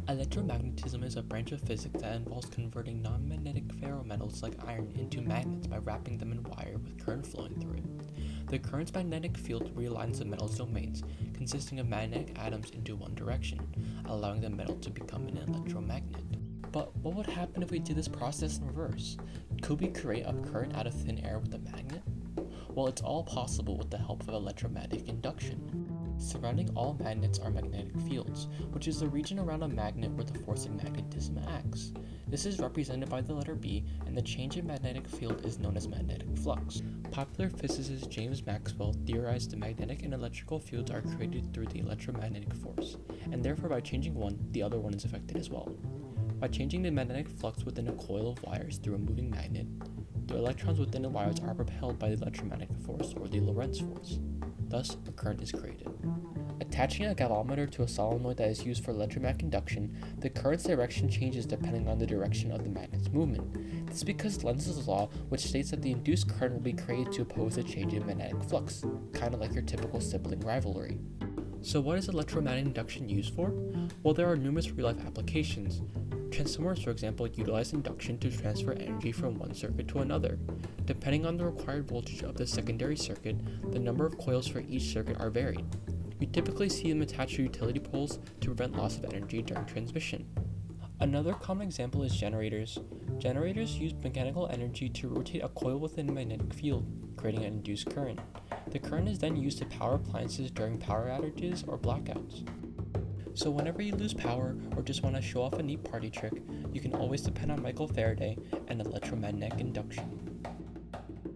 Electromagnetism is a branch of physics that involves converting non-magnetic ferrometals like iron into magnets by wrapping them in wire with current flowing through it. The current's magnetic field realigns the metal's domains, consisting of magnetic atoms into one direction, allowing the metal to become an electromagnet. But what would happen if we did this process in reverse? Could we create a current out of thin air with a magnet? Well, it's all possible with the help of electromagnetic induction. Surrounding all magnets are magnetic fields, which is the region around a magnet where the force of magnetism acts. This is represented by the letter B, and the change in magnetic field is known as magnetic flux. Popular physicist James Maxwell theorized the magnetic and electrical fields are created through the electromagnetic force, and therefore by changing one, the other one is affected as well. By changing the magnetic flux within a coil of wires through a moving magnet, the electrons within the wires are propelled by the electromagnetic force, or the Lorentz force. Thus, a current is created. Attaching a galvanometer to a solenoid that is used for electromagnetic induction, the current's direction changes depending on the direction of the magnet's movement. This is because Lenz's law, which states that the induced current will be created to oppose a change in magnetic flux, kind of like your typical sibling rivalry. So what is electromagnetic induction used for? Well, there are numerous real-life applications. Transformers, for example, utilize induction to transfer energy from one circuit to another. Depending on the required voltage of the secondary circuit, the number of coils for each circuit are varied. You typically see them attached to utility poles to prevent loss of energy during transmission. Another common example is generators. Generators use mechanical energy to rotate a coil within a magnetic field, creating an induced current. The current is then used to power appliances during power outages or blackouts. So whenever you lose power or just want to show off a neat party trick, you can always depend on Michael Faraday and electromagnetic induction.